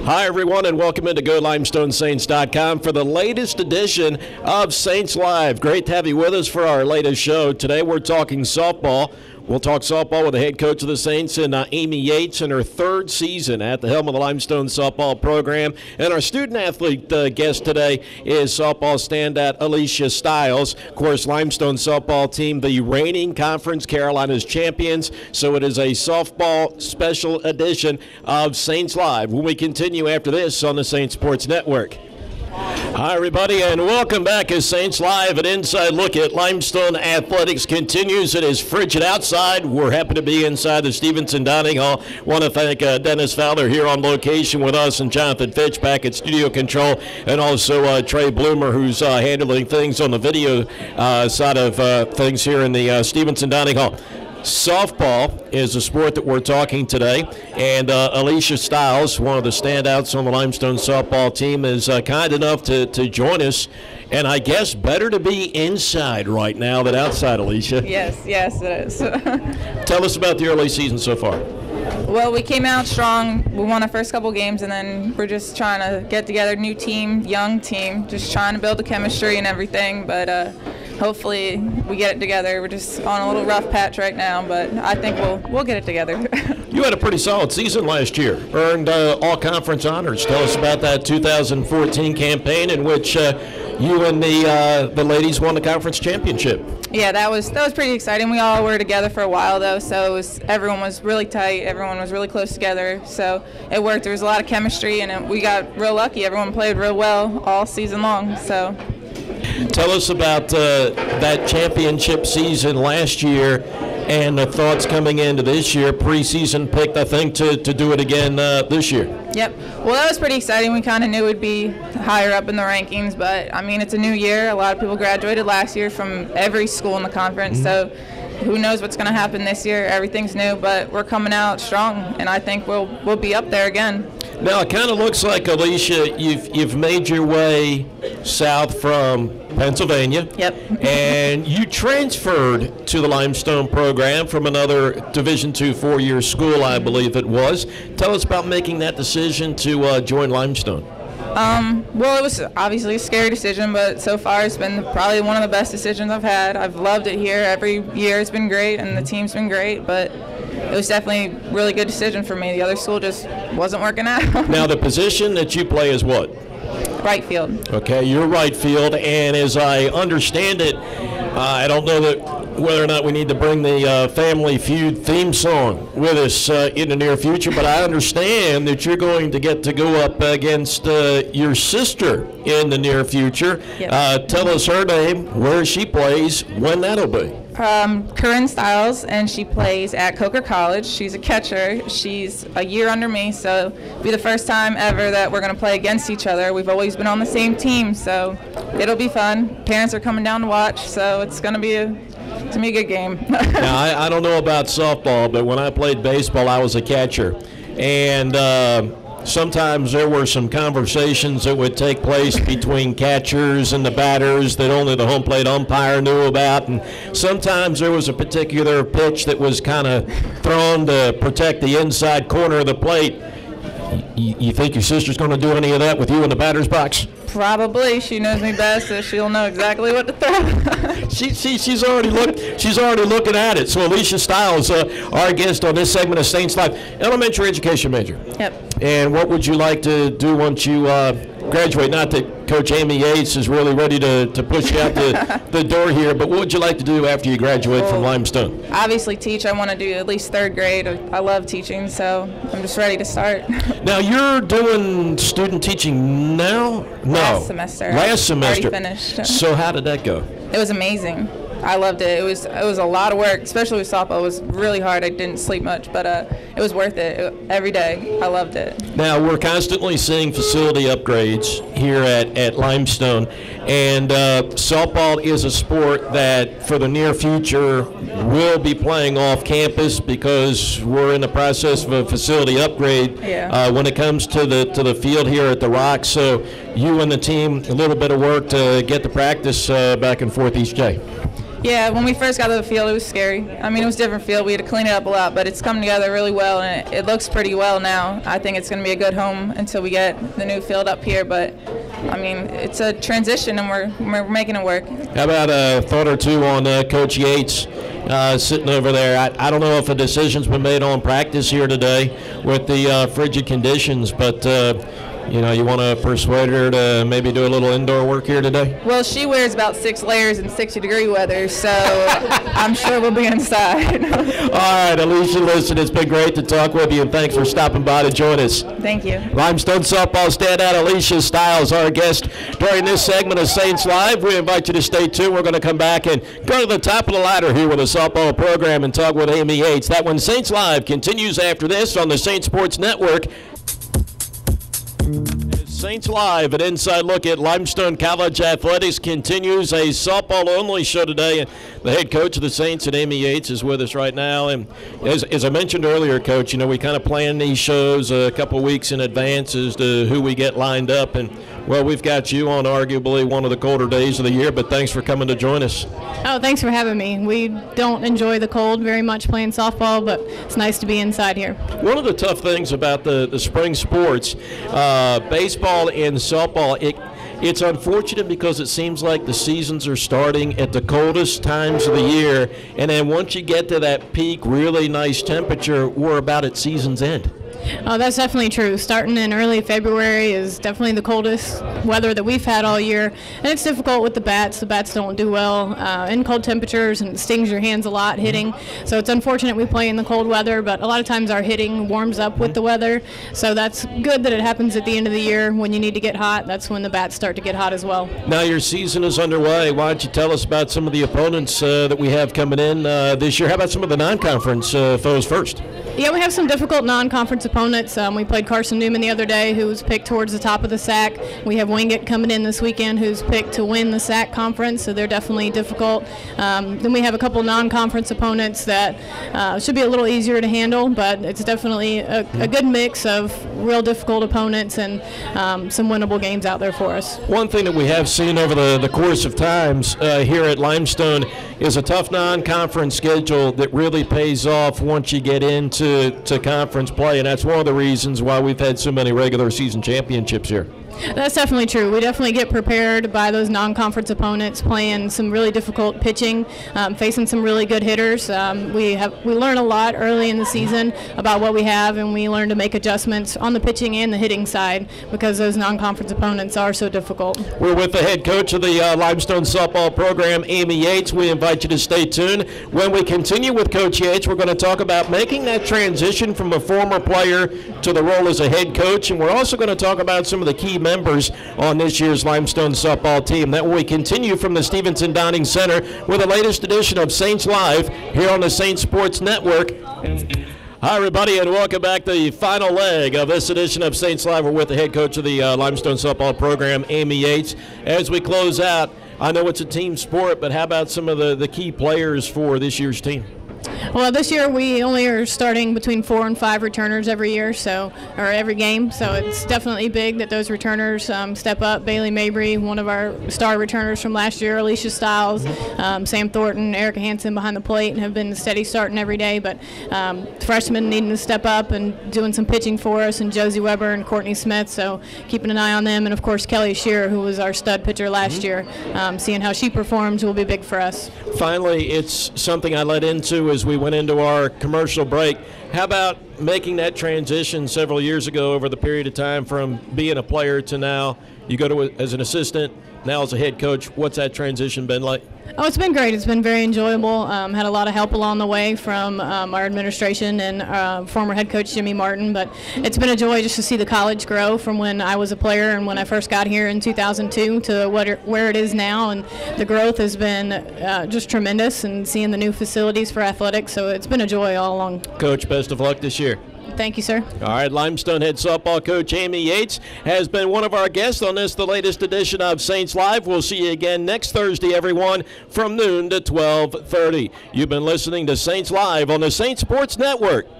Hi, everyone, and welcome into GoLimestoneSaints.com for the latest edition of Saints Live. Great to have you with us for our latest show. Today we're talking softball. We'll talk softball with the head coach of the Saints, and Amy Yates, in her third season at the helm of the Limestone softball program. And our student-athlete guest today is softball standout Alycia Stiles. Of course, Limestone softball team, the reigning Conference Carolinas champions. So it is a softball special edition of Saints Live when we continue after this on the Saints Sports Network. Hi, everybody, and welcome back as Saints Live. An inside look at Limestone Athletics continues. It is frigid outside. We're happy to be inside the Stevenson Dining Hall. Want to thank Dennis Fowler here on location with us, and Jonathan Fitch back at studio control, and also Trey Bloomer, who's handling things on the video side of things here in the Stevenson Dining Hall. Softball is a sport that we're talking today, and Alycia Stiles, one of the standouts on the Limestone softball team, is kind enough to join us. And I guess better to be inside right now than outside, Alycia. Yes, it is. Tell us about the early season so far. Well, we came out strong. We won our first couple games, and then we're just trying to get together, new team, young team, just trying to build the chemistry and everything. But hopefully we get it together. We're just on a little rough patch right now, but I think we'll get it together. You had a pretty solid season last year, earned all conference honors. Tell us about that 2014 campaign in which you and the ladies won the conference championship. Yeah, that was pretty exciting. We all were together for a while though, so everyone was really tight. Everyone was really close together, so it worked. There was a lot of chemistry, and we got real lucky. Everyone played real well all season long. So. Tell us about that championship season last year and the thoughts coming into this year. Preseason picked, I think, to do it again this year. Yep. Well, that was pretty exciting. We kind of knew we'd be higher up in the rankings, but, I mean, it's a new year. A lot of people graduated last year from every school in the conference, so who knows what's going to happen this year. Everything's new, but we're coming out strong, and I think we'll be up there again. Now, it kind of looks like, Alycia, you've made your way south from Pennsylvania. Yep. And you transferred to the Limestone program from another Division II four-year school, I believe it was. Tell us about making that decision to join Limestone. Well, it was obviously a scary decision, but so far it's been probably one of the best decisions I've had. I've loved it here. Every year it's been great, and the team's been great, but it was definitely a really good decision for me. The other school just wasn't working out. Now, the position that you play is what? Right field. Okay, you're right field, and as I understand it, I don't know whether or not we need to bring the Family Feud theme song with us in the near future, but I understand that you're going to get to go up against your sister in the near future. Yep. Tell us her name, where she plays, when that'll be. Corinne Stiles, and she plays at Coker College. She's a catcher. She's a year under me, so it'll be the first time ever that we're going to play against each other. We've always been on the same team, so it'll be fun. Parents are coming down to watch, so it's going to be a good game. Now, I don't know about softball, but when I played baseball, I was a catcher, and sometimes there were some conversations that would take place between catchers and the batters that only the home plate umpire knew about, and sometimes there was a particular pitch that was kind of thrown to protect the inside corner of the plate. You think your sister's going to do any of that with you in the batter's box? Probably. She knows me best, so she'll know exactly what to throw. She's already looking at it. So Alycia Stiles, our guest on this segment of Saints Live, elementary education major. Yep. And what would you like to do once you graduate? Not that Coach Amy Yates is really ready to push you out the door here, but what would you like to do after you graduate from Limestone? Obviously teach. I want to do at least third grade. I love teaching, so I'm just ready to start. Now, you're doing student teaching now? No. Last semester. Last semester. Already finished. So how did that go? It was amazing. I loved it. It was a lot of work, especially with softball. It was really hard. I didn't sleep much, but it was worth it every day. I loved it. Now, we're constantly seeing facility upgrades here at Limestone, and softball is a sport that for the near future will be playing off campus because we're in the process of a facility upgrade when it comes to the field here at the Rock. So you and the team, a little bit of work to get the practice back and forth each day. Yeah, when we first got to the field, it was scary. I mean, it was a different field. We had to clean it up a lot, but it's come together really well, and it looks pretty well now. I think it's going to be a good home until we get the new field up here, but, I mean, it's a transition, and we're making it work. How about a thought or two on Coach Yates sitting over there? I don't know if a decision's been made on practice here today with the frigid conditions, but you want to persuade her to maybe do a little indoor work here today? Well, she wears about 6 layers in 60-degree weather, so I'm sure we'll be inside. All right, Alycia, listen, it's been great to talk with you, and thanks for stopping by to join us. Thank you. Limestone softball standout Alycia Stiles, our guest during this segment of Saints Live. We invite you to stay tuned. We're going to come back and go to the top of the ladder here with a softball program and talk with Amy Yates. That one, Saints Live, continues after this on the Saints Sports Network. Saints Live, an inside look at Limestone College athletics continues. A softball-only show today, and the head coach of the Saints, and Amy Yates, is with us right now. And as I mentioned earlier, Coach, we kind of plan these shows a couple weeks in advance as to who we get lined up. And, well, we've got you on arguably one of the colder days of the year, but thanks for coming to join us. Oh, thanks for having me. We don't enjoy the cold very much playing softball, but it's nice to be inside here. One of the tough things about the spring sports, baseball and softball, it's unfortunate because it seems like the seasons are starting at the coldest times of the year, and then once you get to that peak, really nice temperature, we're about at season's end. Oh, that's definitely true. Starting in early February is definitely the coldest weather that we've had all year, and it's difficult with the bats. The bats don't do well in cold temperatures, and it stings your hands a lot hitting. So it's unfortunate we play in the cold weather, but a lot of times our hitting warms up with the weather. So that's good that it happens at the end of the year when you need to get hot. That's when the bats start to get hot as well. Now your season is underway. Why don't you tell us about some of the opponents that we have coming in this year? How about some of the non-conference foes first? Yeah, we have some difficult non-conference opponents. We played Carson Newman the other day, who was picked towards the top of the SAC. We have Wingate coming in this weekend, who's picked to win the SAC conference, so they're definitely difficult. Then we have a couple non-conference opponents that should be a little easier to handle, but it's definitely a good mix of real difficult opponents and some winnable games out there for us. One thing that we have seen over the course of times here at Limestone is a tough non-conference schedule that really pays off once you get into conference play, and that's one of the reasons why we've had so many regular season championships here. That's definitely true. We definitely get prepared by those non-conference opponents, playing some really difficult pitching, facing some really good hitters. We learn a lot early in the season about what we have, and we learn to make adjustments on the pitching and the hitting side because those non-conference opponents are so difficult. We're with the head coach of the Limestone softball program, Amy Yates. We invite you to stay tuned. When we continue with Coach Yates, we're going to talk about making that transition from a former player to the role as a head coach, and we're also going to talk about some of the key members on this year's Limestone softball team. That when we continue from the Stevenson Dining Center with the latest edition of Saints Live here on the Saints Sports Network. Hi, everybody, and welcome back to the final leg of this edition of Saints Live. We're with the head coach of the Limestone softball program, Amy Yates. As we close out, I know it's a team sport, but how about some of the key players for this year's team? Well, this year we only are starting between 4 and 5 returners every year, or every game. So it's definitely big that those returners step up. Bailey Mabry, one of our star returners from last year, Alycia Stiles, Sam Thornton, Erica Hansen behind the plate, and have been steady starting every day. But freshmen needing to step up and doing some pitching for us, and Josie Weber and Courtney Smith. So keeping an eye on them, and of course Kelly Shearer, who was our stud pitcher last year. Seeing how she performs will be big for us. Finally, it's something I led into as we went into our commercial break. How about making that transition several years ago over the period of time from being a player to now you go to as an assistant, now as a head coach? What's that transition been like? Oh, it's been great. It's been very enjoyable. Had a lot of help along the way from our administration and former head coach Jimmy Martin, but it's been a joy just to see the college grow from when I was a player and when I first got here in 2002 to where it is now, and the growth has been just tremendous, and seeing the new facilities for athletics, so it's been a joy all along. Coach, best of luck this year. Thank you, sir. All right, Limestone head softball coach Amy Yates has been one of our guests on this, the latest edition of Saints Live. We'll see you again next Thursday, everyone, from noon to 12:30. You've been listening to Saints Live on the Saints Sports Network.